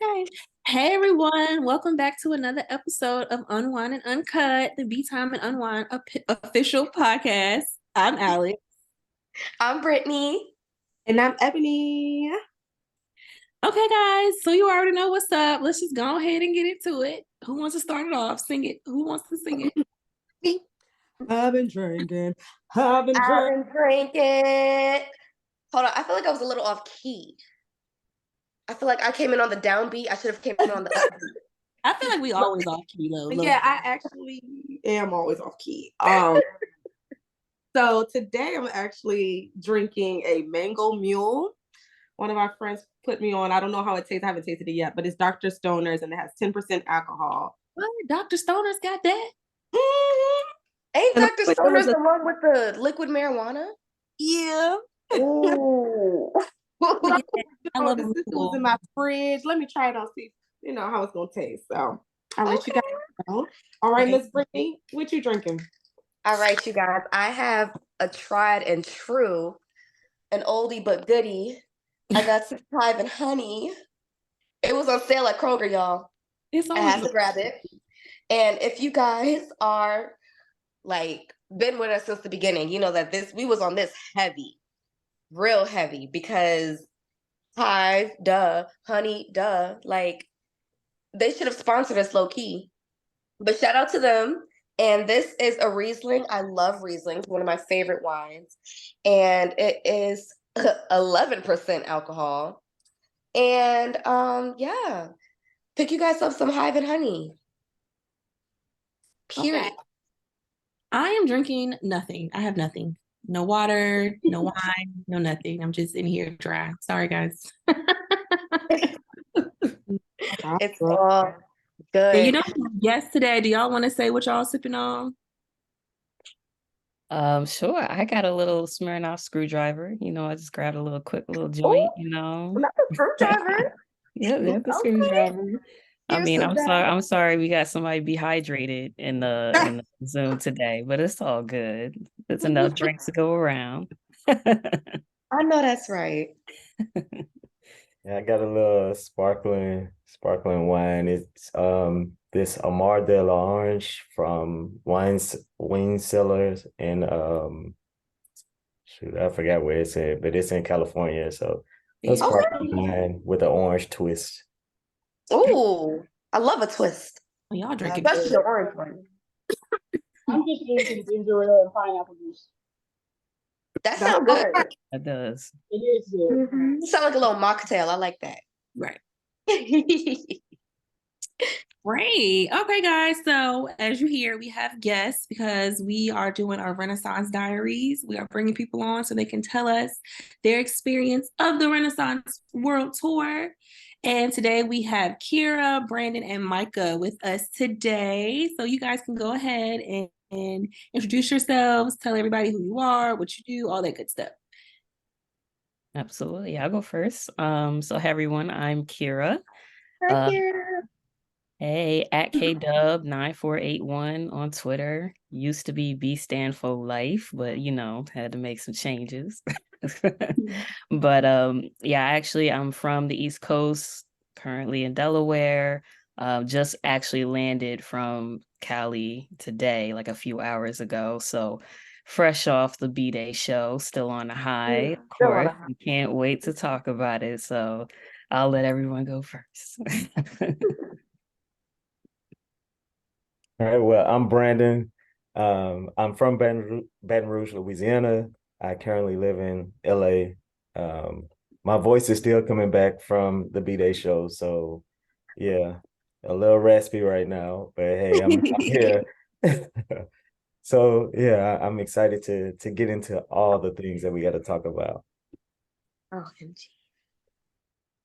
Okay. Hey everyone, welcome back to another episode of Unwind and Uncut, the Be Time and Unwind official podcast. I'm Alex. I'm Brittany. And I'm Ebony. Okay, guys, so you already know what's up. Let's just go ahead and get into it. Who wants to start it off? Sing it. Who wants to sing it? Me. I've been drinking. I've been I've drinking. been drinking. Hold on, I feel like I was a little off key. I feel like I came in on the downbeat. I should have came in on the upbeat. I feel like we always off key though. Yeah, I actually am always off key. So today I'm actually drinking a mango mule. One of our friends put me on. I don't know how it tastes. I haven't tasted it yet, but it's Dr. Stoner's and it has 10% alcohol. What? Dr. Stoner's got that? Mm-hmm. Ain't Dr. Stoner's the one with the liquid marijuana? Yeah. Ooh. I love this was in my fridge. Let me try it on, see how it's gonna taste. So I'll let you guys know. All right, Miss Brittany, what you drinking? All right, you guys. I have a tried and true, an oldie but goodie. I got some Beyhive and honey. It was on sale at Kroger, y'all. I had to grab it. And if you guys are like been with us since the beginning, you know that we was on this heavy, real heavy, because Hive, duh, honey, duh, like they should have sponsored us low key. But shout out to them. And this is a Riesling. I love Riesling. It's one of my favorite wines. And it is 11% alcohol. And yeah, pick you guys up some Hive and honey. Period. Okay. I am drinking nothing. I have nothing. No water, no wine, no nothing. I'm just in here dry. Sorry, guys. It's all good. And yesterday, do y'all want to say what y'all sipping on? Sure. I got a little Smirnoff screwdriver. I just grabbed a quick little joint, Not a screwdriver. Yeah, that's a screwdriver. I'm sorry we got somebody dehydrated in the Zoom today, but it's all good. There's enough drinks to go around. I know that's right. Yeah, I got a little sparkling wine. It's this Amar de la Orange from Wine Cellars and shoot, I forgot where it's at, but it's in California. So a sparkling wine with an orange twist. Oh, I love a twist. Y'all drinking, especially the orange one. I'm just drinking ginger ale and pineapple juice. That sounds good. It does. It is good. Mm-hmm. It sounds like a little mocktail. I like that. Right. Great. Okay, guys. So as you hear, we have guests because we are doing our Renaissance Diaries. We are bringing people on so they can tell us their experience of the Renaissance World Tour. And today we have Kira, Brandon, and Micah with us today. So you guys can go ahead and introduce yourselves, tell everybody who you are, what you do, all that good stuff. Absolutely. I'll go first. So hey everyone, I'm Kira. Hi, Kira. Hey, at KDub9481 on Twitter. Used to be B stand for life, but had to make some changes. But I'm from the East Coast, currently in Delaware. Just actually landed from Cali today, like a few hours ago. So fresh off the Beyday show, still on a high. Of course, we can't wait to talk about it. So I'll let everyone go first. All right, well, I'm Brandon. I'm from Baton Rouge, Louisiana. I currently live in LA. My voice is still coming back from the B-Day show, so yeah, a little raspy right now, but hey, I'm here. So yeah, I'm excited to get into all the things that we got to talk about. OMG.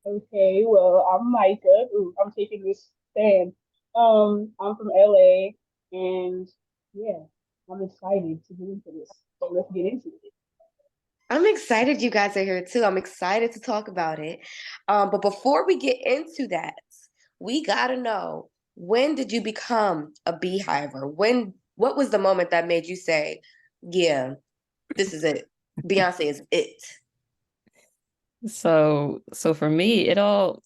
Okay, well, I'm Micah. Ooh, I'm taking this stand. I'm from LA, and yeah, I'm excited to get into this. So let's get into it. I'm excited you guys are here too. I'm excited to talk about it. But before we get into that, we gotta know, when did you become a Beyhiver? What was the moment that made you say, yeah, this is it. Beyonce is it. So for me, it all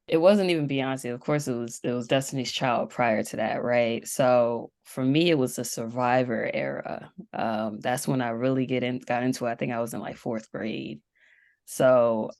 It wasn't even Beyonce. Of course, it was Destiny's Child prior to that, right? So for me, it was the Survivor era. That's when I really got into it. I think I was in like fourth grade. So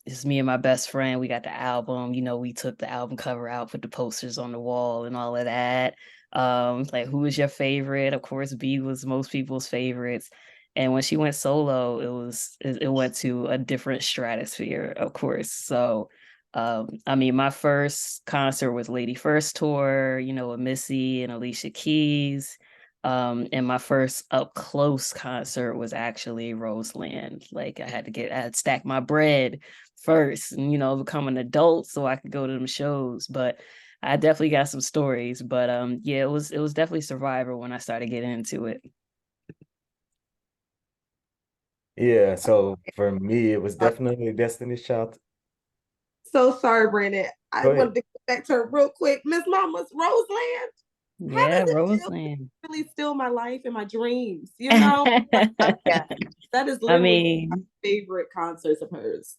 it's me and my best friend. We got the album. We took the album cover out, put the posters on the wall, and all of that. Like, who was your favorite? Of course, B was most people's favorites. And when she went solo, it went to a different stratosphere, of course. So I mean, my first concert was Lady First tour, with Missy and Alicia Keys. And my first up close concert was actually Roseland. Like, I had to stack my bread first and, become an adult so I could go to them shows. But I definitely got some stories. But yeah, it was definitely Survivor when I started getting into it. Yeah, so for me, it was definitely Destiny's Child. So sorry, Brandon. I Go ahead. wanted to get back to her real quick. Miss Mama's Roseland. How Yeah, does it feel? Roseland. Really still my life and my dreams, you know? Yeah. That is I literally my mean, favorite concerts of hers.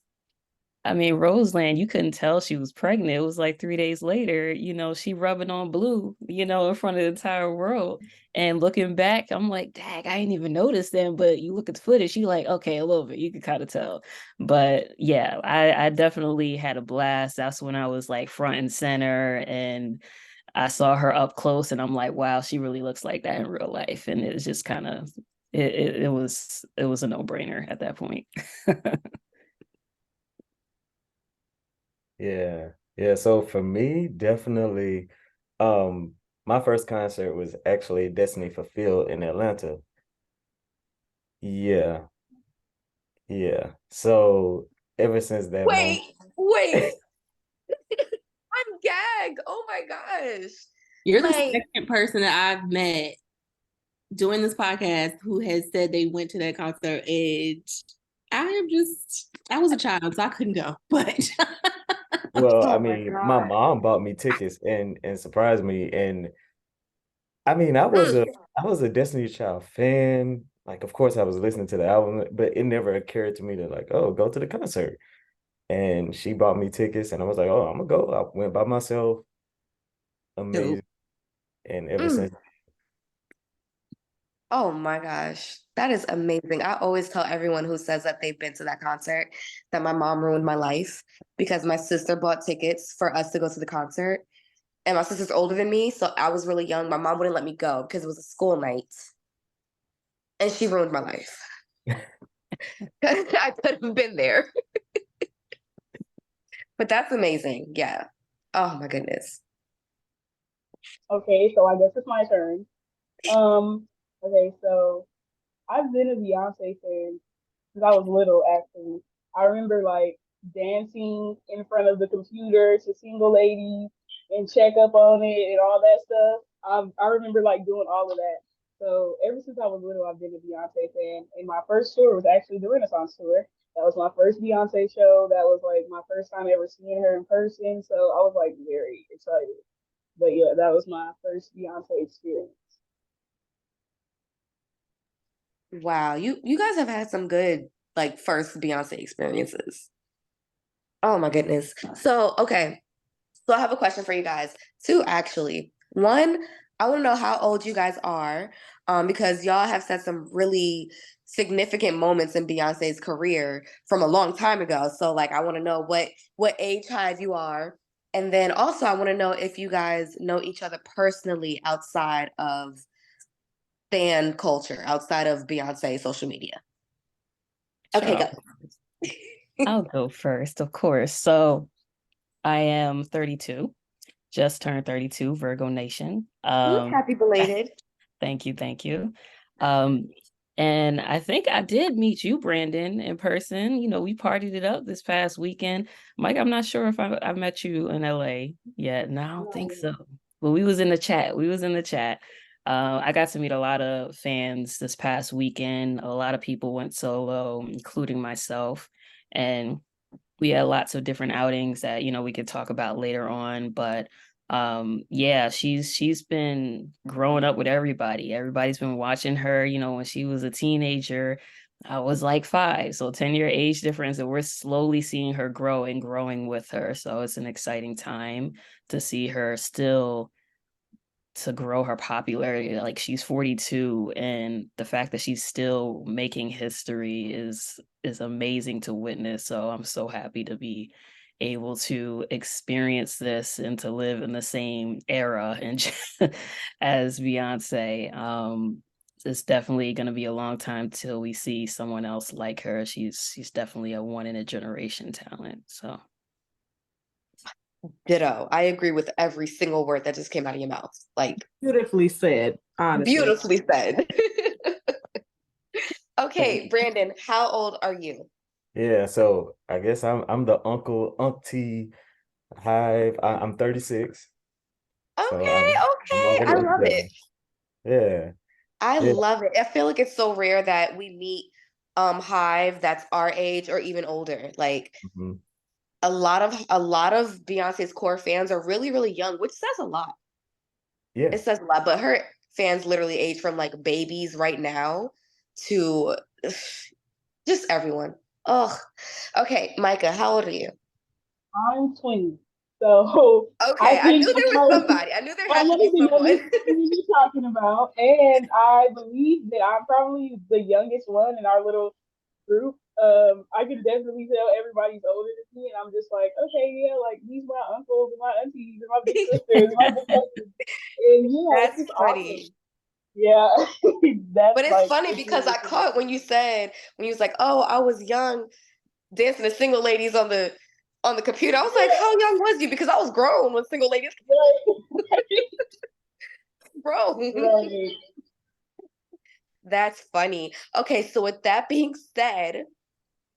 Roseland, you couldn't tell she was pregnant. It was like 3 days later, she rubbing on blue, in front of the entire world. And looking back, I'm like, dang, I didn't even notice them. But you look at the footage, you like, okay, a little bit, you can kind of tell. But yeah, I definitely had a blast. That's when I was like front and center, and I saw her up close, and I'm like, wow, she really looks like that in real life. And it was just kind of it was a no-brainer at that point. Yeah. Yeah. So for me, definitely, um, my first concert was actually Destiny Fulfilled in Atlanta. Yeah. Yeah. So ever since that moment, Wait. I'm gagged. Oh my gosh. You're the Like, second person that I've met doing this podcast who has said they went to that concert, and I was a child, so I couldn't go. But well, I oh my mean, my God. mom bought me tickets and surprised me. And I mean, Mm. I was a Destiny Child fan. Like, of course, I was listening to the album, but it never occurred to me to like, oh, go to the concert. And she bought me tickets, and I was like, oh, I'm gonna go. I went by myself. dope. Amazing. And ever Mm. since, Oh my gosh. That is amazing. I always tell everyone who says that they've been to that concert that my mom ruined my life because my sister bought tickets for us to go to the concert. And my sister's older than me, so I was really young. My mom wouldn't let me go because it was a school night. And she ruined my life. I could have been there. But that's amazing. Yeah. Oh my goodness. Okay, so I guess it's my turn. Okay, so I've been a Beyonce fan since I was little, actually. I remember like dancing in front of the computer to Single Ladies and check up on it and all that stuff. I remember like doing all of that. So ever since I was little, I've been a Beyonce fan. And my first tour was actually the Renaissance tour. That was my first Beyonce show. That was like my first time ever seeing her in person. So I was like very excited. But yeah, that was my first Beyonce experience. Wow. You guys have had some good like first Beyonce experiences. Oh my goodness. So, okay. So I have a question for you guys. Two, actually. One, I want to know how old you guys are, because y'all have said some really significant moments in Beyonce's career from a long time ago. So, like, I want to know what age Hive you are, and then also I want to know if you guys know each other personally outside of fan culture, outside of Beyonce social media. Okay, So go. I'll go first, of course. So I am 32, just turned 32, Virgo Nation. Happy belated. Thank you, thank you. Um, and I think I did meet you, Brandon, in person. We partied it up this past weekend. Mike, I'm not sure if I met you in LA yet. No, I don't think so. But we was in the chat. We was in the chat. I got to meet a lot of fans this past weekend. A lot of people went solo, including myself. And we had lots of different outings that we could talk about later on, but yeah, she's been growing up with everybody's been watching her when she was a teenager, I was like 5, so 10-year age difference, and we're slowly seeing her grow and growing with her. So it's an exciting time to see her still to grow her popularity. Like, she's 42, and the fact that she's still making history is amazing to witness. So I'm so happy to be able to experience this and to live in the same era and as Beyonce. It's definitely going to be a long time till we see someone else like her. She's definitely a one in a generation talent. So Ditto. I agree with every single word that just came out of your mouth. Like, Beautifully said, honestly. beautifully said. Okay, Brandon, how old are you? Yeah, so I guess I'm the uncle, auntie Hive. I'm 36. So Okay, I'm okay. already I up love there. it. Yeah. I Yeah. love it. I feel like it's so rare that we meet Hive that's our age or even older. Like Mhm. a lot of Beyonce's core fans are really, really young, which says a lot. Yeah. It says a lot, but her fans literally age from like babies right now to just everyone. Oh, okay, Micah, how old are you? I'm 20. So I Okay, I think knew there was somebody. I knew there I'm had to one be of the youngest someone. people you're talking about. And I believe that I'm probably the youngest one in our little group. I can definitely tell everybody's older than me, and I'm just like, okay, yeah, like these my uncles and my aunties and my big sisters and my big cousins, and yeah, it's That's just funny. awesome. Yeah, that's But it's like funny it's because really I cool. caught when you was like, "Oh, I was young dancing to single ladies on the computer." I was like, "How young was you?" Because I was grown when single ladies Right, grown. right. That's funny. Okay, so with that being said,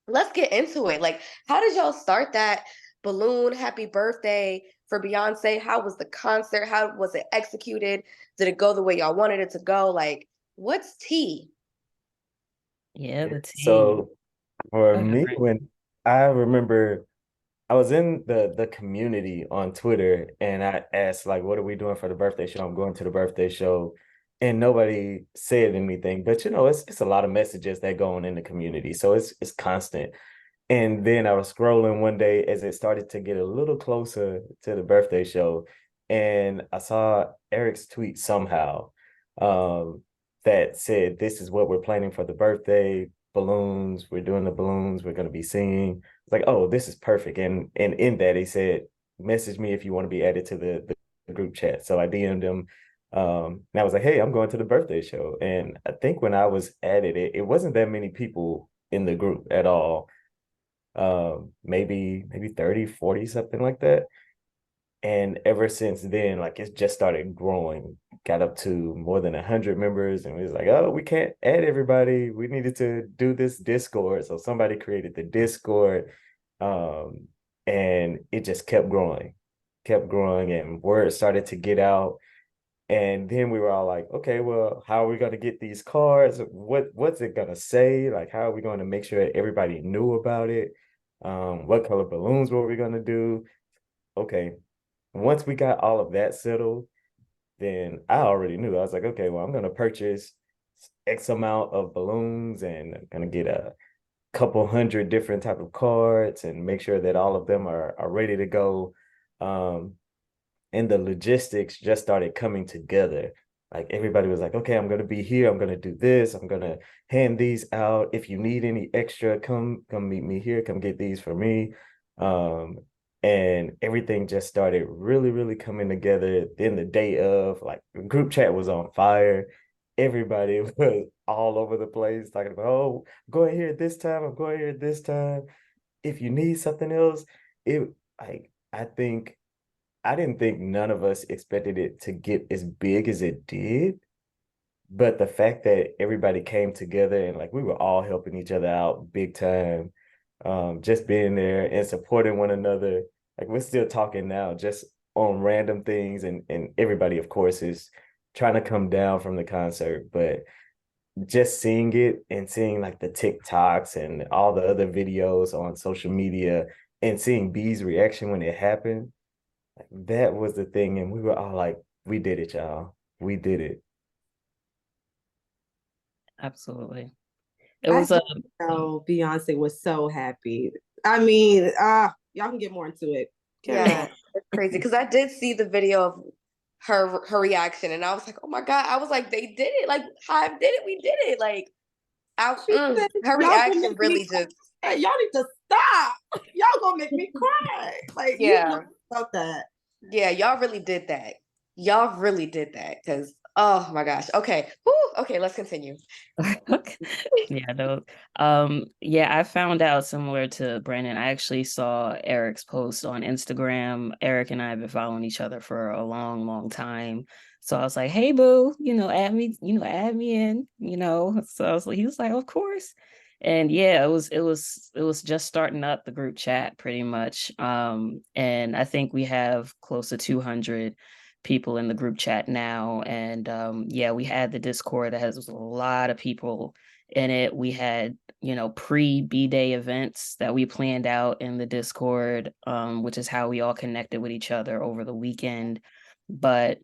let's get into it. Like, how did y'all start that balloon happy birthday for Beyonce? How was the concert? How was it executed? Did it go the way y'all wanted it to go? Like, what's tea? yeah, the tea. So for Go ahead, me, Brandon. when I remember I was in the community on Twitter and I asked like, what are we doing for the birthday show? I'm going to the birthday show. And nobody said anything. But it's a lot of messages that go on in the community. So it's constant. And then I was scrolling one day as it started to get a little closer to the birthday show, and I saw Eric's tweet somehow um, that said, "This is what we're planning for the birthday balloons. We're doing the balloons. We're going to be singing." It's like, oh, this is perfect. And in that, he said, "Message me if you want to be added to the group chat." So I DM'd him. And I was like, "Hey, I'm going to the birthday show." And I think when I was added, it wasn't that many people in the group at all, maybe 30, 40, something like that. And ever since then, like it's just started growing, got up to more than 100 members, and we was like, oh, we can't add everybody, we needed to do this Discord. So somebody created the Discord, um and it just kept growing, and word started to get out. And then we were all like, okay, well, how are we going to get these cards? What's it going to say? Like, how are we going to make sure everybody knew about it? What color balloons were we going to do? Okay. Once we got all of that settled, then I already knew. I was like, okay, well, I'm going to purchase X amount of balloons, and I'm going to get a couple hundred different type of cards and make sure that all of them are ready to go. Um, and the logistics just started coming together. Like everybody was like, okay, I'm going to be here. I'm going to do this. I'm going to hand these out. If you need any extra, come meet me here. Come get these for me. Um, and everything just started really, really coming together. Then the day of, like, the group chat was on fire. Everybody was all over the place talking about, oh, I'm going here this time. I'm going here this time. If you need something else, it like I didn't think none of us expected it to get as big as it did. But the fact that everybody came together and like we were all helping each other out big time, just being there and supporting one another. Like we're still talking now just on random things, and everybody, of course, is trying to come down from the concert. But just seeing it and seeing like the TikToks and all the other videos on social media and seeing B's reaction when it happened, that was the thing. And we were all like, we did it, y'all. We did it. Absolutely. It was a Beyonce was so happy. I mean, y'all can get more into it. Yeah, it's crazy because I did see the video of her reaction, and I was like, oh my God. I was like, they did it. Like, Hive did it. We did it. Like, her reaction really just. Hey, y'all need to stop. Y'all gonna make me cry. Like, yeah, you about that. Yeah, y'all really did that. Y'all really did that because, oh my gosh. Okay. Whew. Okay, let's continue. Yeah, no. Yeah, I found out similar to Brandon. I actually saw Eric's post on Instagram. Eric and I have been following each other for a long, long time. So I was like, hey boo, add me, add me in, So I was like, he was like, of course. And yeah, it was just starting up the group chat pretty much. And I think we have close to 200 people in the group chat now. And yeah, we had the Discord that has a lot of people in it. We had, pre B-Day events that we planned out in the Discord, which is how we all connected with each other over the weekend. But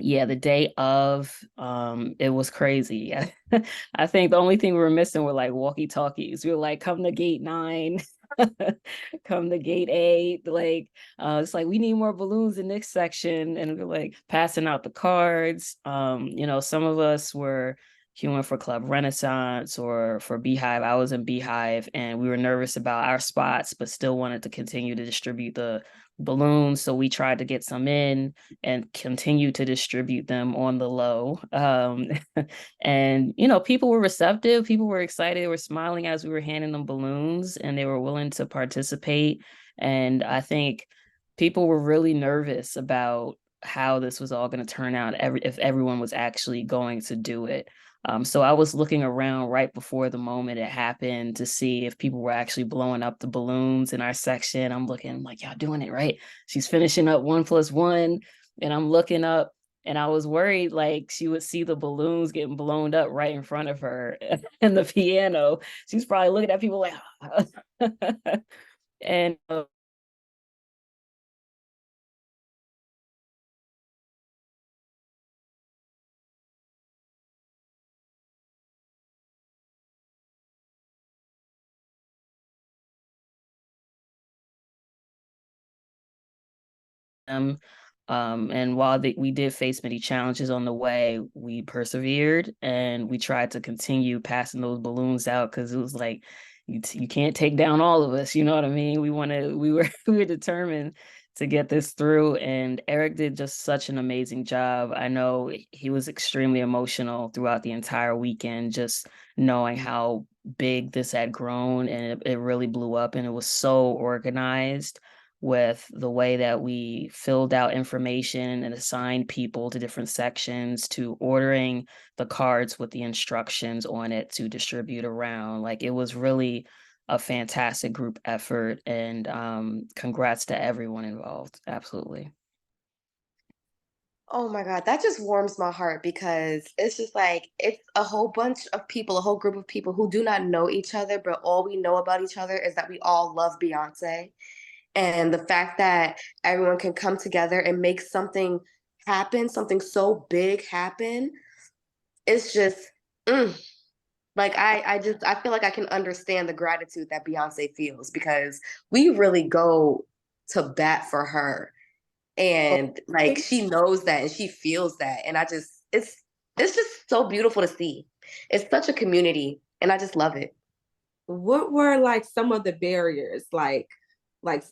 yeah, the day of, it was crazy. I think the only thing we were missing were like walkie-talkies. We were like, come to gate 9, come to gate 8. Like, it's like we need more balloons in this section, and we're like passing out the cards. Some of us were queuing for Club Renaissance or for Beyhive. I was in Beyhive, and we were nervous about our spots, but still wanted to continue to distribute the balloons. So we tried to get some in and continue to distribute them on the low. And, people were receptive. People were excited. They were smiling as we were handing them balloons, and they were willing to participate. And I think people were really nervous about how this was all going to turn out if everyone was actually going to do it. So I was looking around right before the moment it happened to see if people were actually blowing up the balloons in our section. I'm like, y'all doing it right? She's finishing up 1+1, and I'm looking up, and I was worried like she would see the balloons getting blown up right in front of her and the piano. She's probably looking at people like, and them. And while we did face many challenges on the way, we persevered and we tried to continue passing those balloons out because it was like you can't take down all of us. You know what I mean? We were we were determined to get this through, and Eric did just such an amazing job. I know he was extremely emotional throughout the entire weekend, just knowing how big this had grown, and it really blew up, and it was so organized with the way that we filled out information and assigned people to different sections, to ordering the cards with the instructions on it to distribute around. Like, it was really a fantastic group effort, and congrats to everyone involved. Absolutely. Oh my God, that just warms my heart because it's just like it's a whole bunch of people, a whole group of people who do not know each other, but all we know about each other is that we all love Beyonce. And the fact that everyone can come together and make something happen, something so big happen, it's just like I feel like I can understand the gratitude that Beyonce feels because we really go to bat for her. And like she knows that and she feels that. And it's just so beautiful to see. It's such a community and I just love it. What were like some of the barriers, like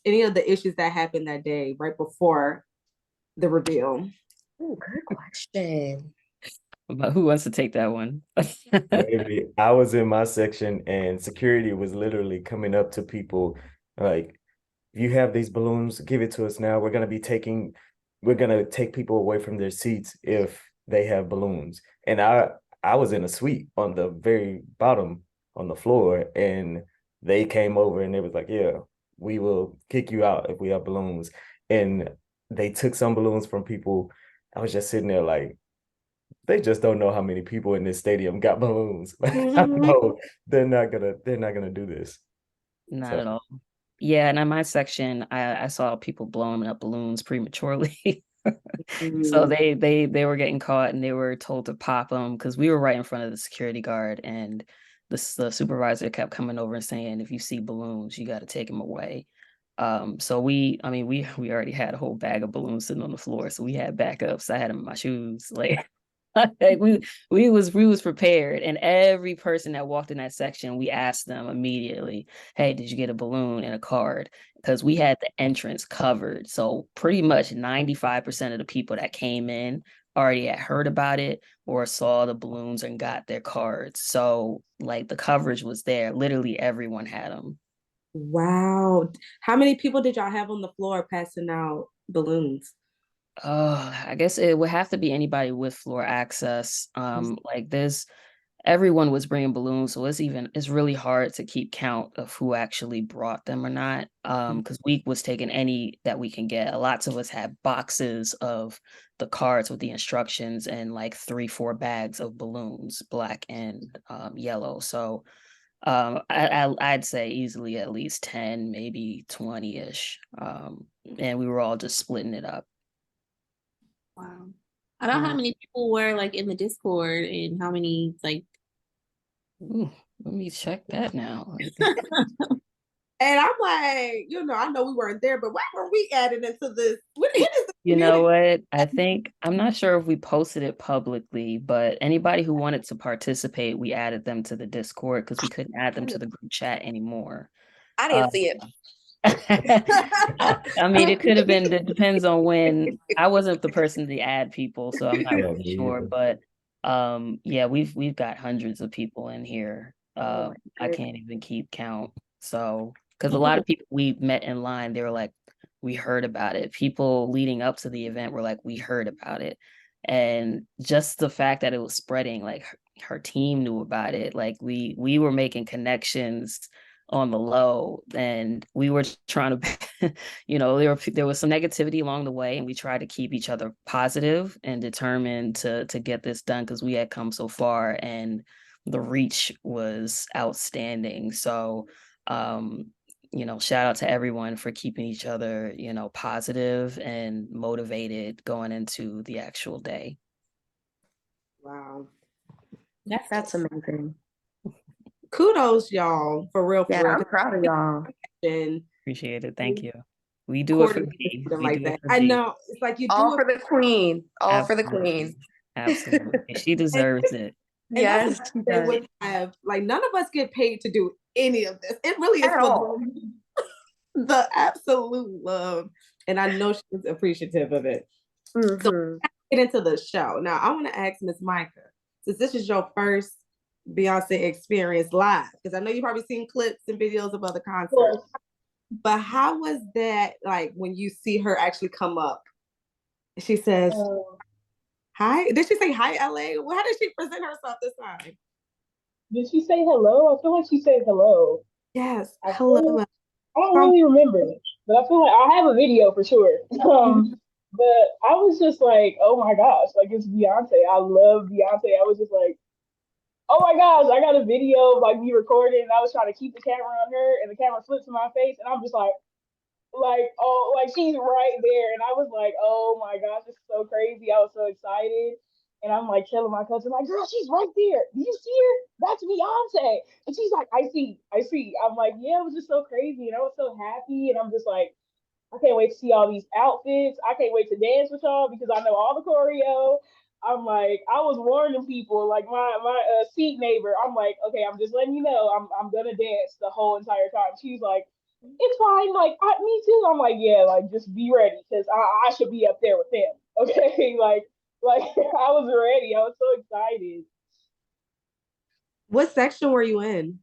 any of the issues that happened that day right before the reveal? Oh, good question. But who wants to take that one? Maybe I was in my section and security was literally coming up to people like, you have these balloons, give it to us now. We're gonna take people away from their seats if they have balloons. And I was in a suite on the very bottom on the floor, and they came over and they was like, yeah, we will kick you out if we have balloons. And they took some balloons from people. I was just sitting there like, they just don't know how many people in this stadium got balloons. I know they're not gonna do this. Not at all. Yeah, and in my section, I saw people blowing up balloons prematurely. So they were getting caught, and they were told to pop them because we were right in front of the security guard, and the supervisor kept coming over and saying, if you see balloons, you got to take them away. So we already had a whole bag of balloons sitting on the floor, so we had backups. I had them in my shoes, like, like we was prepared. And every person that walked in that section, we asked them immediately, hey, did you get a balloon and a card? Because we had the entrance covered. So pretty much 95% of the people that came in already had heard about it or saw the balloons and got their cards. So like the coverage was there. Literally everyone had them. Wow. How many people did y'all have on the floor passing out balloons? I guess it would have to be anybody with floor access. Like everyone was bringing balloons, so it's really hard to keep count of who actually brought them or not. Because we was taking any that we can get. Lots of us had boxes of the cards with the instructions and like 3-4 bags of balloons, black and yellow. So I'd say easily at least 10, maybe 20-ish. And we were all just splitting it up. Wow. I don't know how many people were like in the Discord and how many like. Ooh, let me check that now. And I'm like, I know we weren't there, but why were we added into this? What is this You know what? I'm not sure if we posted it publicly, but anybody who wanted to participate, we added them to the Discord because we couldn't add them to the group chat anymore. I didn't see it. I mean, it could have been, it depends on when. I wasn't the person to add people, so I'm not really sure. But yeah, we've got hundreds of people in here. I can't even keep count. So, because a lot of people we met in line, they were like, we heard about it. People leading up to the event were like, we heard about it. And just the fact that it was spreading, like her team knew about it. Like we were making connections on the low, and we were trying to there was some negativity along the way, and we tried to keep each other positive and determined to get this done because we had come so far and the reach was outstanding. So shout out to everyone for keeping each other positive and motivated going into the actual day. Wow, that's amazing. Kudos, y'all, for real. I'm proud of y'all. And appreciate it. Thank you. We do it for me. Like that. I know. It's like you do all for the queen. All for the queen. Absolutely. She deserves it. Yes. They would have, like, none of us get paid to do any of this. It really is for the absolute love. And I know she's appreciative of it. Mm-hmm. So get into the show. Now I want to ask Miss Micah, since this is your first Beyonce experience live, because I know you've probably seen clips and videos of other concerts, but how was that like when you see her actually come up? She says, hi. Did she say hi, LA? How did she present herself this time? Did she say hello? I feel like she said hello. Yes, hello. I don't really remember, but I feel like I have a video for sure. But I was just like, oh my gosh, like it's Beyonce. I love Beyonce. I was just like, oh my gosh, I got a video of like me recording, and I was trying to keep the camera on her, and the camera flips in my face, and I'm just like, oh, like she's right there, and I was like, oh my gosh, this is so crazy. I was so excited, and I'm like telling my cousin, like, girl, she's right there. Do you see her? That's Beyonce. And she's like, I see. I'm like, yeah, it was just so crazy, and I was so happy, and I'm just like, I can't wait to see all these outfits. I can't wait to dance with y'all because I know all the choreo. I'm like, I was warning people, like my seat neighbor. I'm like, okay, I'm just letting you know, I'm gonna dance the whole entire time. She's like, it's fine. Like, me too. I'm like, yeah, like just be ready because I should be up there with him. Okay, like I was ready. I was so excited. What section were you in?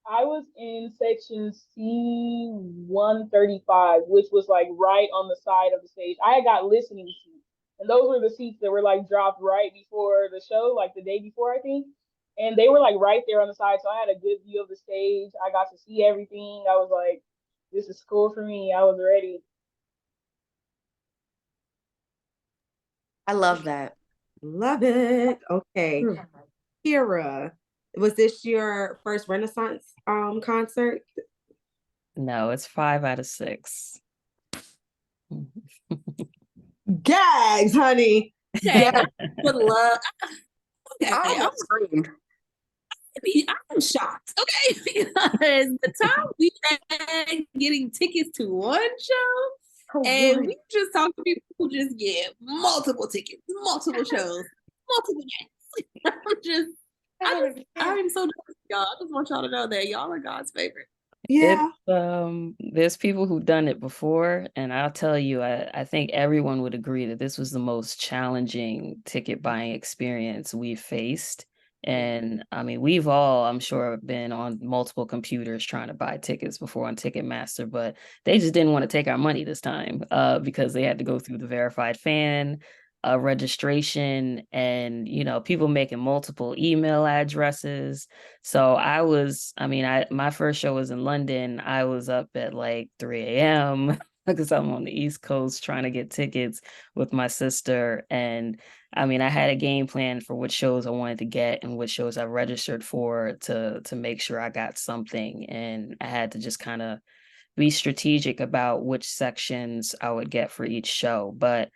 I was in section C135, which was like right on the side of the stage. I had got listening seats, and those were the seats that were like dropped right before the show, like the day before, I think. And they were like right there on the side, so I had a good view of the stage. I got to see everything. I was like, this is cool for me. I was ready. I love that. Love it. Okay. Kira, was this your first Renaissance concert? No, it's 5 out of 6. Gags, honey. Yeah. Good luck. I almost screamed. I'm shocked, okay? Because the time we had getting tickets to one show, and we just talked to people who just get multiple tickets, multiple shows, multiple games. I'm so jealous, y'all. I just want y'all to know that y'all are God's favorite. Yeah. There's people who've done it before, and I'll tell you, I think everyone would agree that this was the most challenging ticket buying experience we've faced. And I mean, we've all, I'm sure, been on multiple computers trying to buy tickets before on Ticketmaster, but they just didn't want to take our money this time because they had to go through the verified fan registration and, you know, people making multiple email addresses. So my first show was in London. I was up at like 3 a.m. because I'm on the East Coast trying to get tickets with my sister. And I mean, I had a game plan for which shows I wanted to get and which shows I registered for to make sure I got something. And I had to just kind of be strategic about which sections I would get for each show. But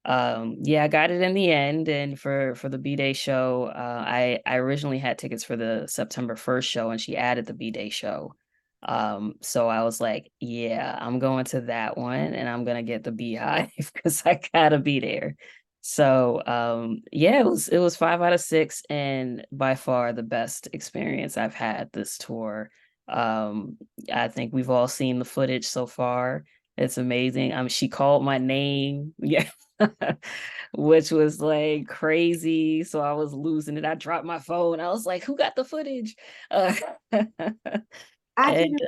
yeah, I got it in the end. And for the B-Day show, I originally had tickets for the September 1st show, and she added the B-Day show. So I was like, yeah, I'm going to that one, and I'm gonna get the Beyhive because I gotta be there. So yeah, it was 5 out of 6, and by far the best experience I've had this tour. I think we've all seen the footage so far. It's amazing. She called my name. Yeah. Which was like crazy. So I was losing it. I dropped my phone. I was like, who got the footage? I didn't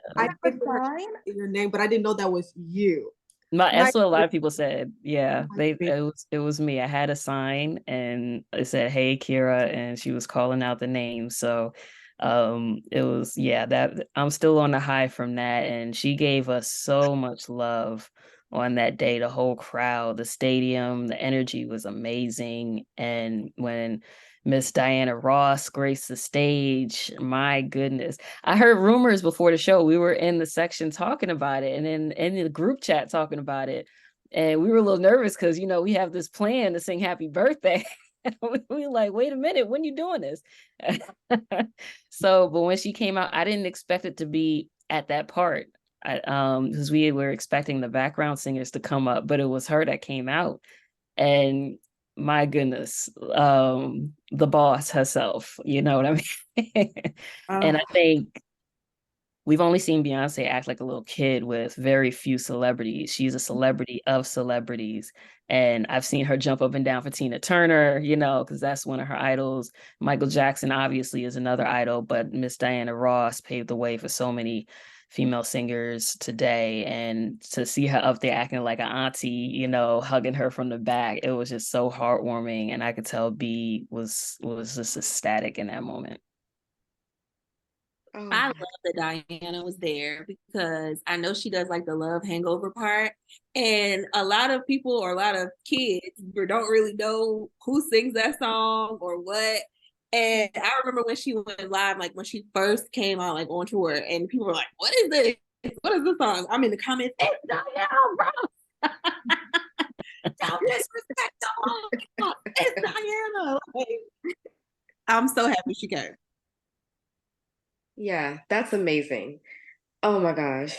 your name, but I didn't know that was you. That's what a lot of people said. Yeah, it was me. I had a sign and it said, "Hey, Kira," and she was calling out the name. So it was, yeah, that I'm still on the high from that. And she gave us so much love on that day. The whole crowd, the stadium, the energy was amazing. And when Miss Diana Ross graced the stage, my goodness. I heard rumors before the show. We were in the section talking about it, and then in the group chat talking about it. And we were a little nervous because, you know, we have this plan to sing happy birthday. We were like, wait a minute, when you doing this? So, but when she came out, I didn't expect it to be at that part. Because we were expecting the background singers to come up, but it was her that came out. And my goodness, the boss herself, you know what I mean? And I think we've only seen Beyonce act like a little kid with very few celebrities. She's a celebrity of celebrities. And I've seen her jump up and down for Tina Turner, you know, because that's one of her idols. Michael Jackson obviously is another idol, but Miss Diana Ross paved the way for so many female singers today. And to see her up there acting like an auntie, you know, hugging her from the back, it was just so heartwarming. And I could tell B was just ecstatic in that moment. I love that Diana was there because I know she does like the love hangover part. And a lot of people or a lot of kids don't really know who sings that song or what. And I remember when she went live, like when she first came out, like on tour, and people were like, "What is this? What is this song?" I'm in the comments, "It's Diana Ross." Don't disrespect the whole. It's Diana. Like, I'm so happy she came. Yeah, that's amazing. Oh my gosh.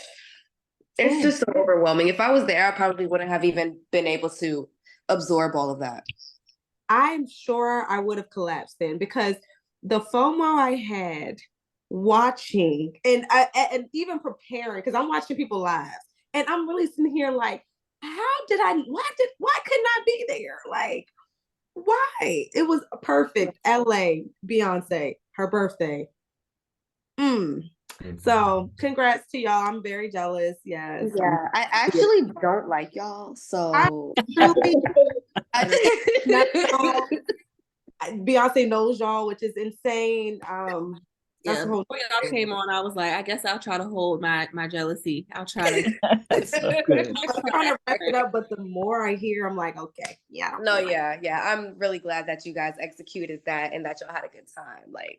It's just so overwhelming. If I was there, I probably wouldn't have even been able to absorb all of that. I'm sure I would have collapsed then because the FOMO I had watching and even preparing, because I'm watching people live and I'm really sitting here like, why couldn't I be there? Like, why? It was perfect. LA, Beyonce, her birthday. So congrats to y'all. I'm very jealous. Yes. Yeah, I actually don't like y'all. So Beyonce knows y'all, which is insane. Yeah, before y'all came on, I was like, I guess I'll try to hold my jealousy. I'll try to. That's so good. I'm trying to wrap it up, but the more I hear, I'm like, okay, yeah. No, yeah. I'm really glad that you guys executed that and that y'all had a good time. Like,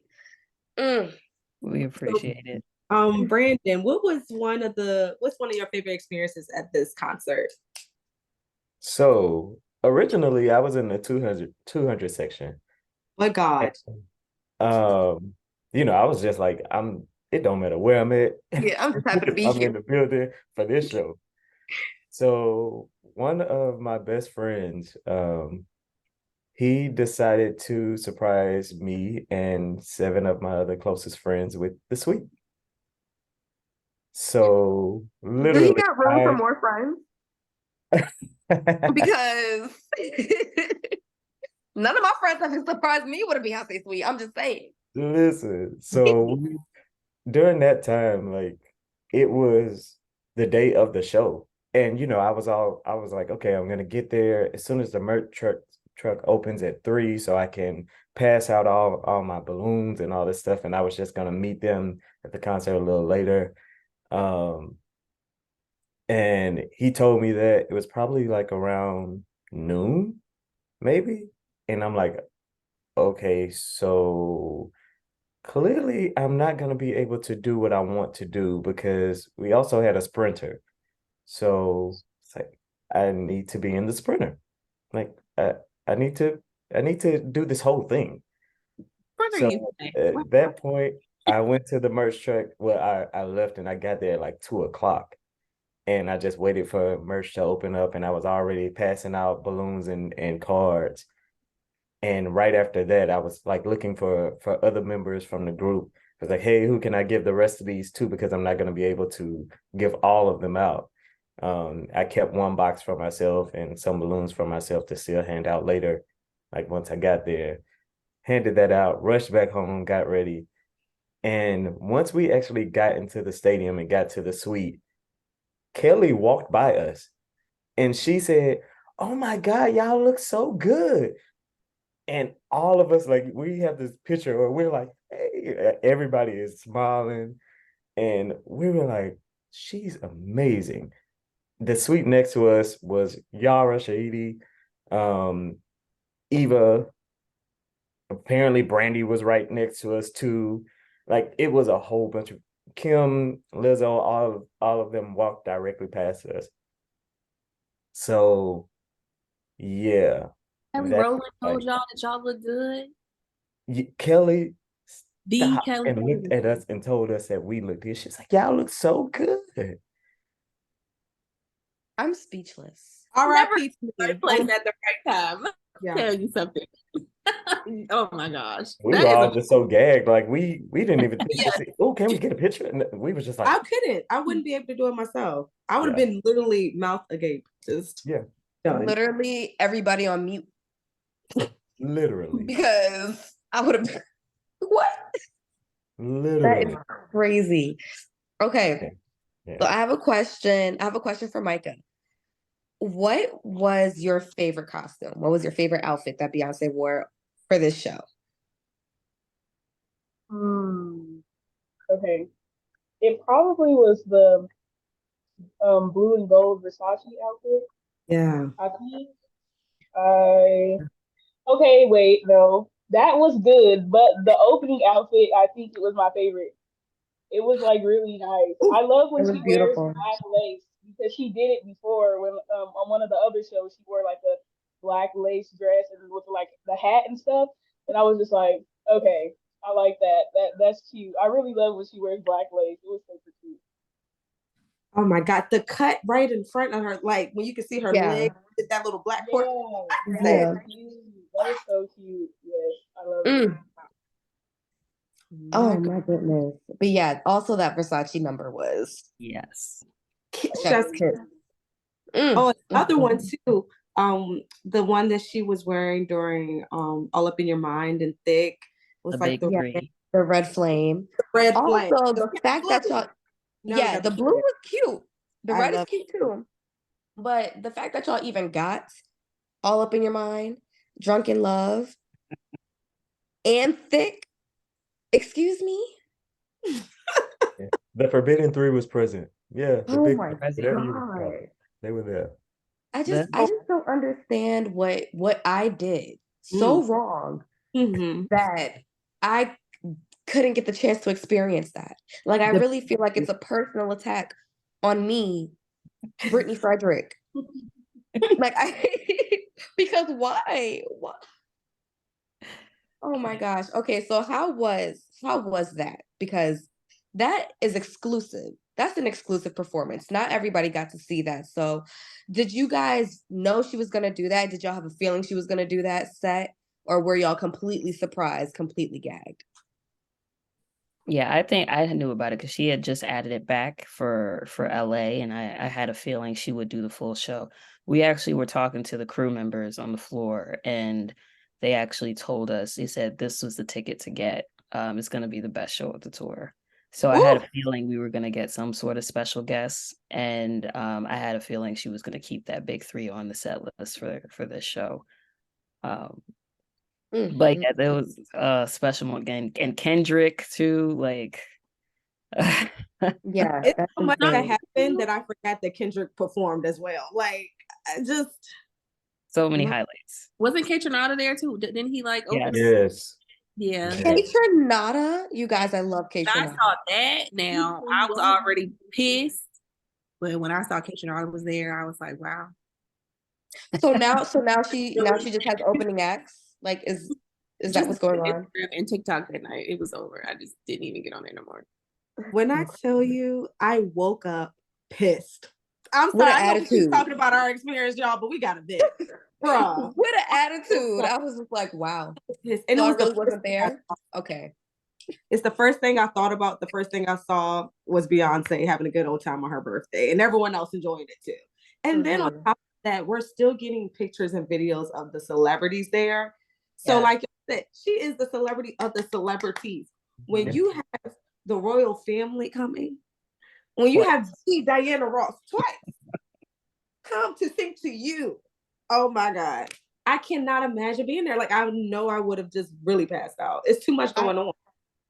we appreciate it. Brandon, what's one of your favorite experiences at this concert? So originally I was in the 200 section. My God. I was just like, it don't matter where I'm at. Yeah, I'm just happy to be I'm in here. the building for this show. So one of my best friends, he decided to surprise me and 7 of my other closest friends with the suite. So Do you literally, got room for more friends? Because none of my friends have surprised me with a Beyonce suite. I'm just saying. listen. So during that time, like it was the day of the show, and I was like, okay, I'm gonna get there as soon as the merch truck opens at 3, so I can pass out all my balloons and all this stuff, and I was just gonna meet them at the concert a little later. Um, and he told me that it was probably like around noon, maybe, and I'm like, okay, so clearly I'm not going to be able to do what I want to do because we also had a sprinter. So it's like I need to be in the sprinter. Like I need to do this whole thing. What are So you saying? at that point, I went to the merch truck. Well, I left and I got there at like 2 o'clock. And I just waited for merch to open up and I was already passing out balloons and cards. And right after that, I was like looking for other members from the group. I was like, hey, who can I give the rest of these to? Because I'm not going to be able to give all of them out. I kept one box for myself and some balloons for myself to still hand out later. Like once I got there, handed that out, rushed back home, got ready. And once we actually got into the stadium and got to the suite, Kelly walked by us and she said, oh my God, y'all look so good. And all of us, like, we have this picture where we're like, hey, everybody is smiling. And we were like, she's amazing. The suite next to us was Yara Shahidi, um, Eva. Apparently, Brandy was right next to us too. Like, it was a whole bunch of Kim, Lizzo, all of them walked directly past us. So, yeah, Kelly that Rowland told like y'all that y'all look good. Kelly The stopped Kelly and looked at us and told us that we looked good. She's like, y'all look so good. I'm speechless. R.I.P. to Right me. place at the right time. Let me Yeah. tell you something. Oh my gosh. We That were is all just so gagged. Like we didn't even think yeah. to say, oh, can we get a picture? And we was just like, I couldn't. I wouldn't be able to do it myself. I would have yeah, been literally mouth agape, just yeah, done. Literally everybody on mute literally, because I would have. What? That is literally. crazy. Okay, Yeah. so I have a question. I have a question for Micah. What was your favorite costume? What was your favorite outfit that Beyonce wore for this show? Okay. It probably was the blue and gold Versace outfit. Yeah. I think I okay, wait, no. That was good, but the opening outfit, I think it was my favorite. It was like really nice. I love It when was she wears beautiful. black lace because she did it before when on one of the other shows she wore like a black lace dress and with like the hat and stuff. And I was just like, okay, I like that. That's cute. I really love when she wears black lace. It was super cute. Oh my God, the cut right in front of her, like when you can see her Yeah. leg with that little black cord. Yeah, Say, Yeah. that's cute. That is so cute. Yes, I love it. Mm. Oh my goodness. But yeah, also that Versace number was Yes. Chef's kiss. Mm. Oh, another one too. The one that she was wearing during All Up in Your Mind and Thick was The like big the three. The red flame. red flame. Also, the fact that y'all, Never yeah, got the to blue see it. was cute. The I red is love cute too. But the fact that y'all even got All Up in Your Mind, Drunk in Love, and Thick, excuse me? Yeah. The Forbidden Three was present. Yeah, the Oh big my whatever you would call God. it. They were there. I The just don't understand what I did so Mm. wrong Mm-hmm. that I couldn't get the chance to experience that. Like I really feel like it's a personal attack on me, Brittany Frederick. Like I because why? Oh my gosh. Okay, so how was that? Because that is exclusive. That's an exclusive performance. Not everybody got to see that. So, did you guys know she was gonna do that? Did y'all have a feeling she was gonna do that set? Or were y'all completely surprised, completely gagged? Yeah, I think I knew about it because she had just added it back for LA, and I had a feeling she would do the full show. We actually were talking to the crew members on the floor, and they actually told us, they said this was the ticket to get. It's going to be the best show of the tour. So I had Ooh, a feeling we were going to get some sort of special guests, and I had a feeling she was going to keep that big three on the set list for this show. Um, but Mhm. yeah, there was a special one again, and Kendrick too, like. Yeah, it's that's so much that insane. happened that I forgot that Kendrick performed as well. Like, I just So many highlights. Wasn't Kitchenada there too? Didn't he like open? Yes. Yes. Yeah. Yeah. Kaytranada, you guys, I love When I Kaytranada. saw that, now I was already pissed. But when I saw Kitchenada was there, I was like, wow. So now she just has opening acts. Like, is that Just what's going on? Instagram and TikTok that night, it was over. I just didn't even get on there no more. when I tell you, I woke up pissed. I'm With sorry, an I know we keep attitude. talking about our experience, y'all, but we got a bit, bruh. With an attitude. I was just like, wow. And So it I was the really first wasn't thing I there. Okay. it's the first thing I thought about. The first thing I saw was Beyonce having a good old time on her birthday, and everyone else enjoyed it too. And then on Mhm. top of that, we're still getting pictures and videos of the celebrities there. So, Yeah. like I said, she is the celebrity of the celebrities. When Yeah. you have the royal family coming, when you What? have Diana Ross twice come to sing to you, oh my God. I cannot imagine being there. Like, I know I would have just really passed out. It's too much going on.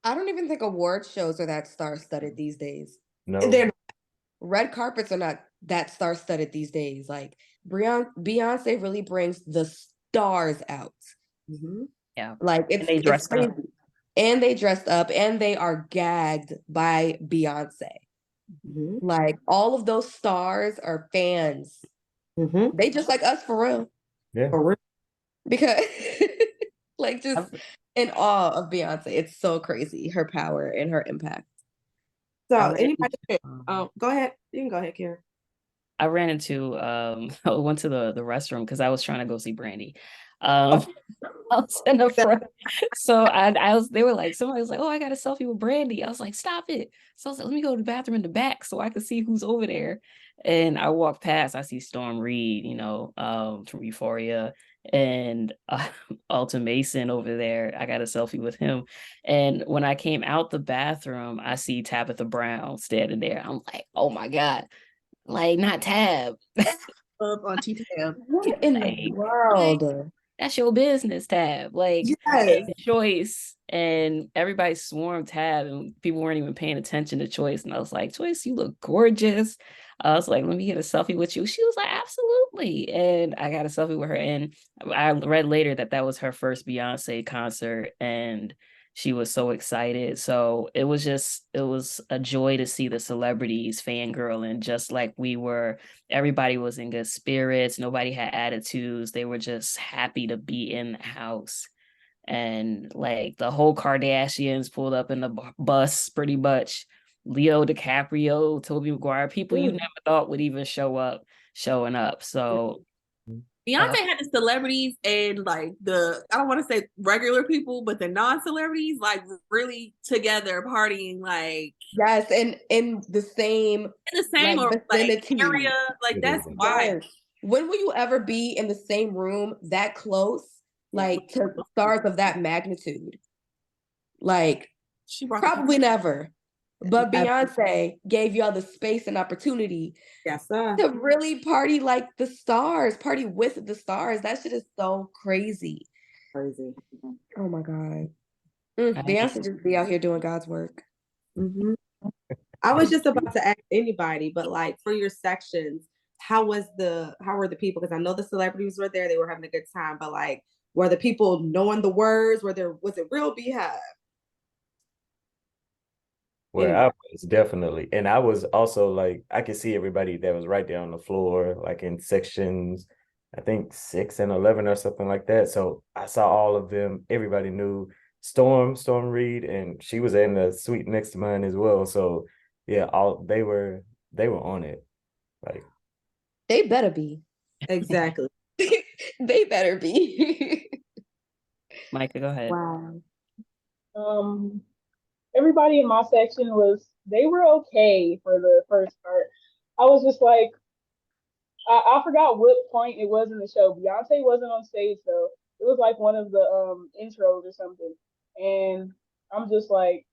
I don't even think award shows are that star-studded these days. No. They're Red carpets are not that star-studded these days. Like, Beyonce really brings the stars out. Mhm. Yeah. Like, And they it's dressed up. crazy. And they dressed up and they are gagged by Beyonce. Mhm. Like, all of those stars are fans. Mhm. They just like us for real. Yeah. For real. Because like, just I've, in awe of Beyonce. It's so crazy, her power and her impact. I So ran anybody, into, go ahead. You can go ahead, Karen. I ran into I went to the restroom because I was trying to go see Brandy. Oh, I was in the front. So I was, they were like, somebody was like, oh, I got a selfie with Brandy. I was like, stop it. So I was like, let me go to the bathroom in the back so I could see who's over there. And I walked past, I see Storm Reed, from Euphoria, and Alton Mason over there. I got a selfie with him. And when I came out the bathroom, I see Tabitha Brown standing there. I'm like, oh my God, like not Tab. Up on T-Tab. What in the Like, like world? that's your business, Tab. Like yes. Choice, and everybody swarmed Tab, and people weren't even paying attention to Choice. And I was like, Choice, you look gorgeous. I was like, let me get a selfie with you. She was like, absolutely. And I got a selfie with her. And I read later that that was her first Beyonce concert, and she was so excited. So it was a joy to see the celebrities fangirling just like we were. Everybody was in good spirits. Nobody had attitudes. They were just happy to be in the house. And like the whole Kardashians pulled up in the bus pretty much. Leo DiCaprio, Tobey Maguire, people you never thought would even showing up. So Beyonce had the celebrities and like I don't want to say regular people, but the non-celebrities like really together partying like Yes, and in the same in the same like or like vicinity. area. Like that's Mhm. why. Yes. When will you ever be in the same room that close, like to stars of that magnitude? Like, She brought the probably never. But Beyonce gave y'all the space and opportunity Yes, sir. to really party like the stars, party with the stars. That shit is so crazy. Crazy. Oh my God. I Beyonce just be out here doing God's work. Mhm. I was just about to ask anybody, but like for your sections, how were the people? Because I know the celebrities were there, they were having a good time, but like were the people knowing the words? Was it real Beehive? Well, I was definitely, and I was also like, I could see everybody that was right there on the floor, like in sections. I think 6 and 11 or something like that. So I saw all of them. Everybody knew Storm Reed, and she was in the suite next to mine as well. So yeah, all they were on it. Like They better be. Exactly. They better be. Micah, go ahead. Wow. Everybody in my section they were okay for the first part. I was just like, I forgot what point it was in the show. Beyonce wasn't on stage though. It was like one of the intros or something. And I'm just like,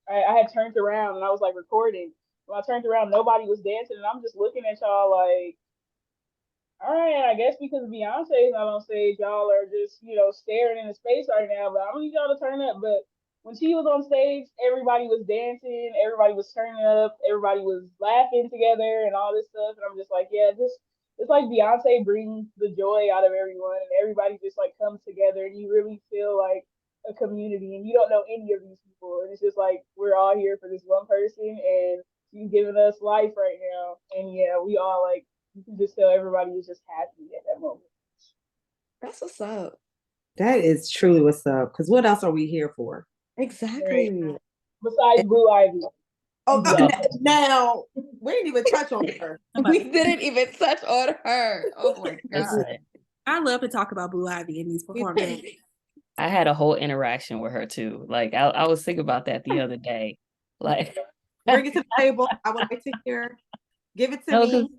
I had turned around and I was like recording. When I turned around, nobody was dancing, and I'm just looking at y'all like, all right, I guess because Beyonce's not on stage, y'all are just, staring into space right now. But I don't need y'all to turn up. But when she was on stage, everybody was dancing, everybody was turning up, everybody was laughing together and all this stuff. And I'm just like, yeah, it's like Beyonce brings the joy out of everyone, and everybody just like comes together, and you really feel like a community, and you don't know any of these people, and it's just like we're all here for this one person, and she's giving us life right now. And yeah, we all like, you can just tell everybody is just happy at that moment. That's what's up. That is truly what's up. Because what else are we here for? Exactly. Right. Besides Blue Ivy. Oh, Yeah. now we didn't even touch on her. We didn't even touch on her. Oh my god. I love to talk about Blue Ivy in these performances. I had a whole interaction with her too. Like I was thinking about that the other day. Like bring it to the table. I would like to hear. Give it to me.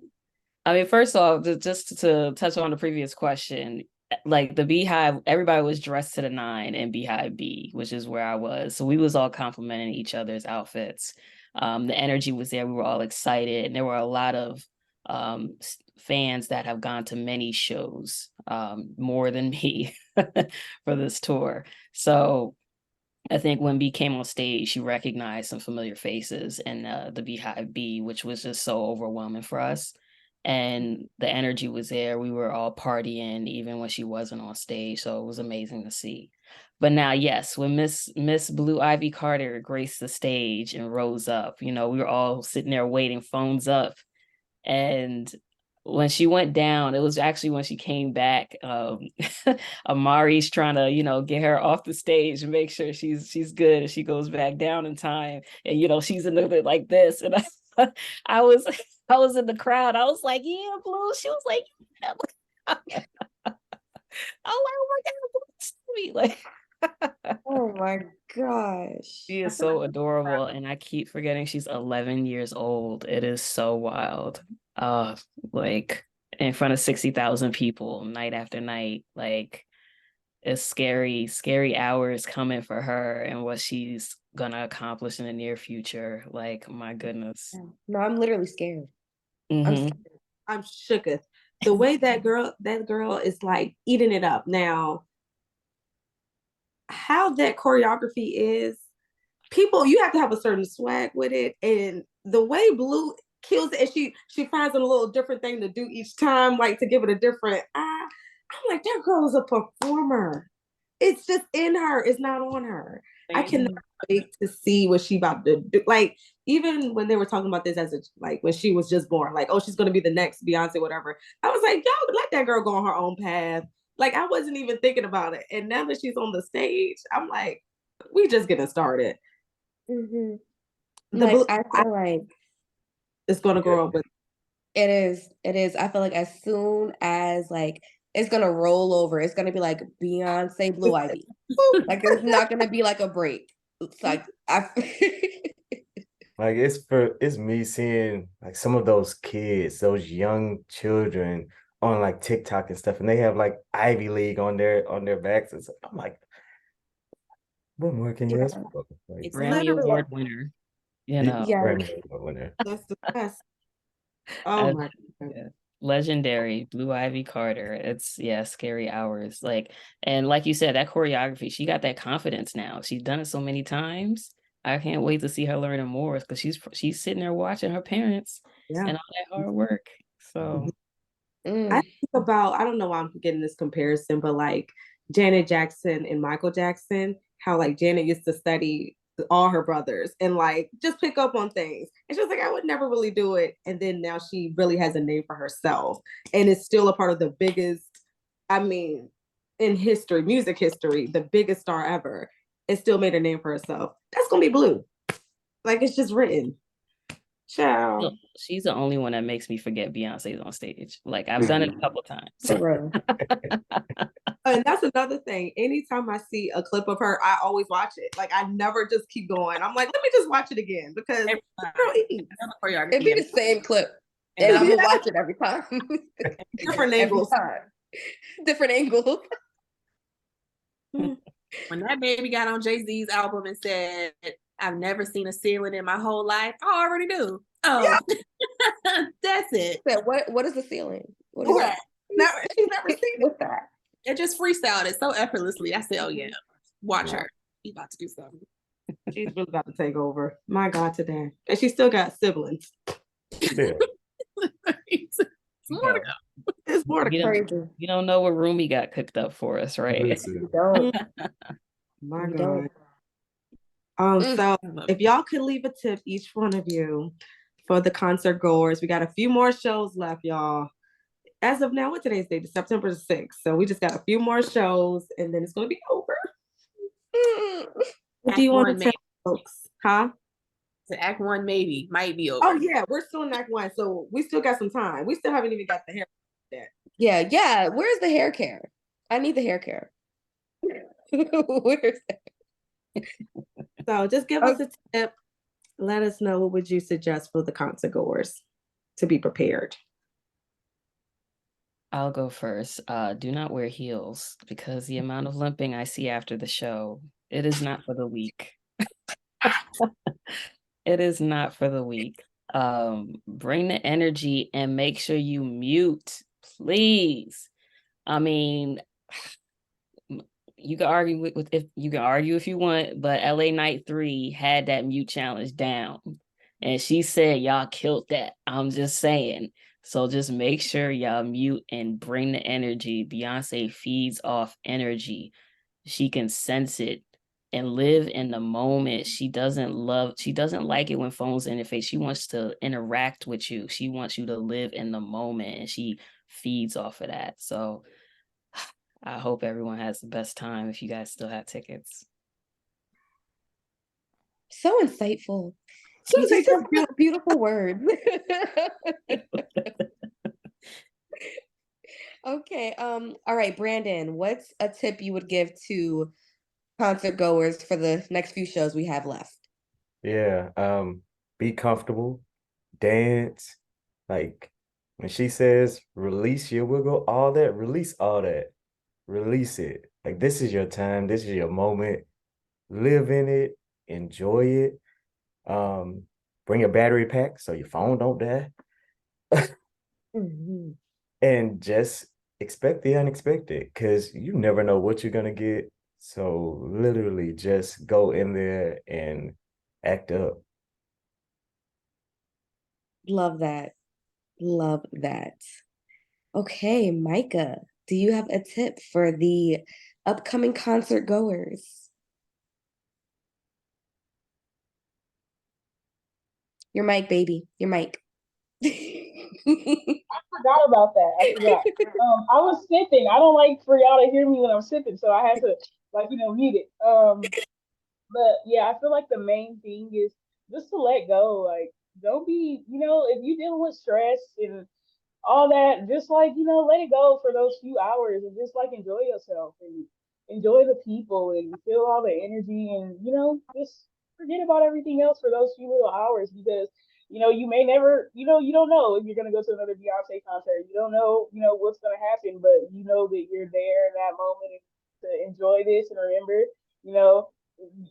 I mean, first off, just to touch on the previous question, like the Beyhive, everybody was dressed to the nine in Beyhive B, which is where I was. So we was all complimenting each other's outfits. The energy was there. We were all excited, and there were a lot of fans that have gone to many shows, more than me, for this tour. So I think when B came on stage, she recognized some familiar faces in the Beyhive B, which was just so overwhelming for us. And the energy was there. We were all partying, even when she wasn't on stage. So it was amazing to see. But now, yes, when Miss Blue Ivy Carter graced the stage and rose up, we were all sitting there waiting, phones up. And when she went down, it was actually when she came back. Amari's trying to, get her off the stage and make sure she's good, and she goes back down in time. And she's a little bit like this, and I was in the crowd. I was like, "Yeah, Blue." She was like, yeah. I was like, "Oh my God, like." Oh my gosh. She is so adorable, and I keep forgetting she's 11 years old. It is so wild. Like in front of 60,000 people night after night. Like it's scary hours coming for her and what she's gonna accomplish in the near future. Like, my goodness. No, I'm literally scared. Mm-hmm. I'm shooketh. The way that girl is like eating it up now. How that choreography is, you have to have a certain swag with it, and the way Blue kills it, and she finds a little different thing to do each time, like to give it a different. I'm like, that girl is a performer. It's just in her. It's not on her. I cannot wait to see what she about to do. Like, even when they were talking about this when she was just born, like, oh, she's gonna be the next Beyonce, whatever. I was like, yo, let that girl go on her own path. Like, I wasn't even thinking about it. And now that she's on the stage, I'm like, we just getting started. Mm-hmm. I feel like it's gonna grow up with it is. I feel like as soon as it's gonna roll over, it's gonna be like Beyonce Blue Ivy. Like there's not gonna be like a break. It's like like it's me seeing like some of those kids, those young children on like TikTok and stuff, and they have like Ivy League on their backs. I'm like, what more can you ask for? Like, Grammy Award winner. Grammy Award winner. That's the best. Oh my God. Yeah. Legendary Blue Ivy Carter. It's scary hours. Like, and like you said, that choreography, she got that confidence now. She's done it so many times. I can't wait to see her learning more, because she's sitting there watching her parents and all that hard work. So I think about, I don't know why I'm getting this comparison, but like Janet Jackson and Michael Jackson, how like Janet used to study all her brothers and like just pick up on things. And she was like, I would never really do it. And then now she really has a name for herself and is still a part of the biggest I mean, in history, music history, the biggest star ever, and still made a name for herself. That's gonna be Blue. Like it's just written. Ciao. She's the only one that makes me forget Beyonce's on stage. Like I've done it a couple times. And that's another thing. Anytime I see a clip of her, I always watch it. Like I never just keep going. I'm like, let me just watch it again because it'd be the same clip. And I'm gonna watch it every time. Different angles. Different angles. When that baby got on Jay-Z's album and said, I've never seen a ceiling in my whole life, I already do. Oh, yeah. That's it. What is the ceiling? What is that? She's never seen What's that? It just freestyled it so effortlessly. I said, oh yeah, watch her. She's about to do something. She's really about to take over. My God, today. And she still got siblings. Yeah. It's more to go. It's more to go. You don't know what room he got cooked up for us, right? You don't. My God. So if y'all could leave a tip, each one of you, for the concert goers, we got a few more shows left, y'all. As of now, what today's date? September 6th. So we just got a few more shows and then it's going to be over. What do you want to tell folks? Huh? To Act 1 maybe might be over. Oh yeah, we're still in Act 1, so we still got some time. We still haven't even got the hair yet. Yeah. Where's the hair care? I need the hair care. Where's that? So just give us a tip. Let us know what would you suggest for the concert goers to be prepared. I'll go first. Do not wear heels because the amount of limping I see after the show, it is not for the weak. It is not for the weak. Bring the energy and make sure you mute, please. I mean, you can argue if you want, but LA Night 3 had that mute challenge down. And she said y'all killed that. I'm just saying. So just make sure y'all mute and bring the energy. Beyonce feeds off energy. She can sense it and live in the moment. She doesn't like it when phones interface. She wants to interact with you. She wants you to live in the moment, and she feeds off of that. So I hope everyone has the best time if you guys still have tickets. So insightful. You just have beautiful words. Okay. All right, Brandon, what's a tip you would give to concert goers for the next few shows we have left? Yeah. Be comfortable, dance. Like when she says release your wiggle, all that, release all that. Release it. Like this is your time, this is your moment. Live in it, enjoy it. Bring a battery pack so your phone don't die. And just expect the unexpected because you never know what you're gonna get. So literally just go in there and act up. Love that. Love that. Okay, Micah, do you have a tip for the upcoming concert goers? Your mic, baby. Your mic. I forgot about that. I forgot. I was sipping. I don't like for y'all to hear me when I'm sipping, so I had to mute it. But yeah, I feel like the main thing is just to let go. Like, don't be, if you're dealing with stress and all that, just let it go for those few hours and just enjoy yourself and enjoy the people and feel all the energy and just forget about everything else for those few little hours because you may never, you don't know if you're gonna go to another Beyonce concert. You don't know, what's gonna happen, but you know that you're there in that moment to enjoy this and remember, you know,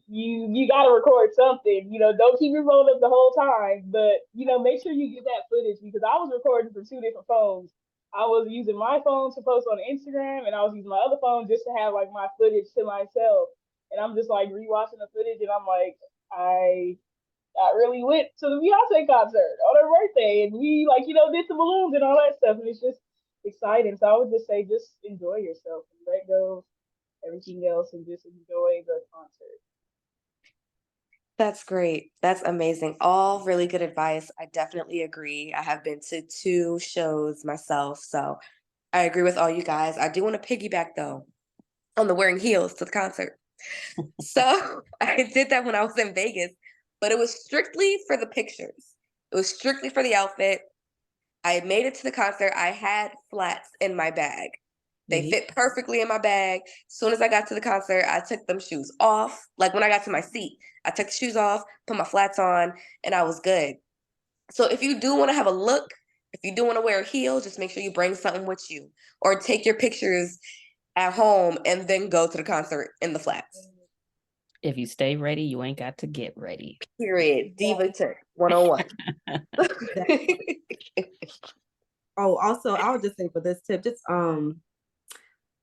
you gotta record something. Don't keep your phone up the whole time, but make sure you get that footage because I was recording from two different phones. I was using my phone to post on Instagram, and I was using my other phone just to have my footage to myself. And I'm just rewatching the footage, and I'm like, I really went to the Beyonce concert on her birthday, and we did the balloons and all that stuff, and it's just exciting. So I would just say, just enjoy yourself and let go of everything else, and just enjoy the concert. That's great. That's amazing. All really good advice. I definitely agree. I have been to 2 shows myself, so I agree with all you guys. I do want to piggyback though on the wearing heels to the concert. So I did that when I was in Vegas, but it was strictly for the pictures. It was strictly for the outfit. I made it to the concert. I had flats in my bag. They fit perfectly in my bag. As soon as I got to the concert, I took them shoes off. Like when I got to my seat, I took the shoes off, put my flats on, and I was good. So if you do want to have a look, if you do want to wear a heel, just make sure you bring something with you, or take your pictures at home and then go to the concert in the flats. If you stay ready, you ain't got to get ready. Period. Diva tip 101. Oh, also, I would just say for this tip, just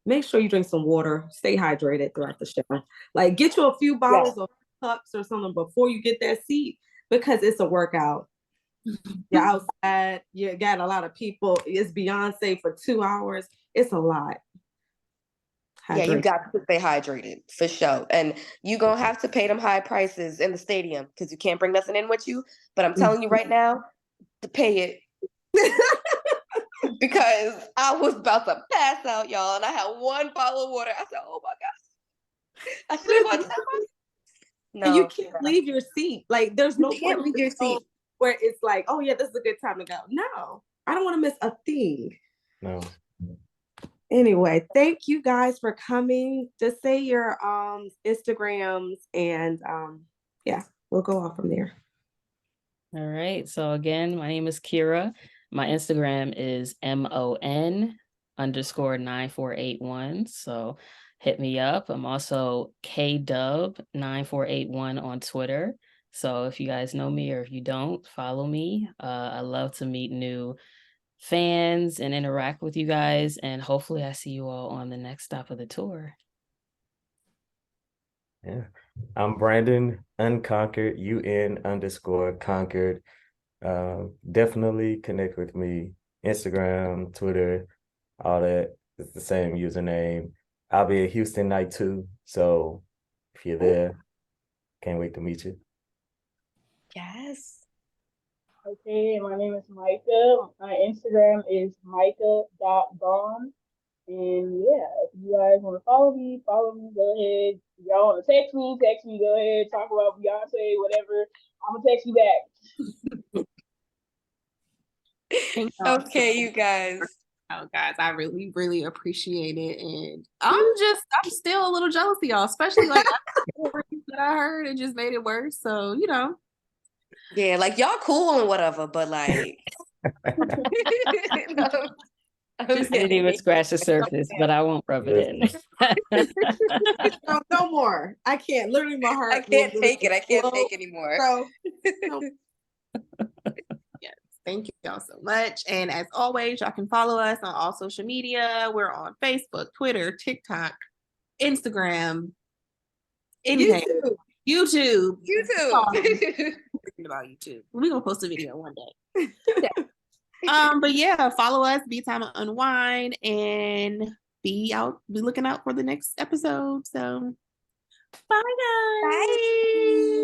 make sure you drink some water. Stay hydrated throughout the show. Like, get you a few bottles of cups or something before you get that seat, because it's a workout. You're outside. You got a lot of people. It's Beyonce for 2 hours. It's a lot. Yeah, you got to stay hydrated for sure. And you're going to have to pay them high prices in the stadium because you can't bring nothing in with you. But I'm telling you right now to pay it. Because I was about to pass out, y'all. And I had one bottle of water. I said, oh my gosh. I should have bought No. And you can't leave your seat. Like, there's no point leave your seat where it's like, oh yeah, this is a good time to go. No, I don't want to miss a thing. No. Anyway, thank you guys for coming. Just say your Instagrams and yeah, we'll go off from there. All right. So again, my name is Kira. My Instagram is MON_9481. So hit me up. I'm also KDub9481 on Twitter. So if you guys know me or if you don't, follow me. I love to meet new fans and interact with you guys. And hopefully I see you all on the next stop of the tour. Yeah. I'm Brandon Unconquered, UN_conquered. Definitely connect with me. Instagram, Twitter, all that. It's the same username. I'll be at Houston night 2. So if you're there, can't wait to meet you. Yes. Okay, my name is Micah. My Instagram is micah.bond. And yeah, if you guys want to follow me, go ahead. If y'all want to text me, go ahead. Talk about Beyonce, whatever. I'm going to text you back. Okay, you guys. Oh, guys, I really, really appreciate it. And I'm still a little jealous of y'all, especially like that I heard, it just made it worse. So, you know. Yeah, like y'all cool and whatever, but like Just didn't even scratch the surface, but I won't rub it in. No more. I can't. Literally, my heart. I can't take it. I can't take anymore. So, yes, thank you y'all so much. And as always, y'all can follow us on all social media. We're on Facebook, Twitter, TikTok, Instagram, anything. YouTube. About YouTube. We're gonna post a video one day. But yeah, follow us, Be Time to Unwind, and be looking out for the next episode. So bye guys. Bye.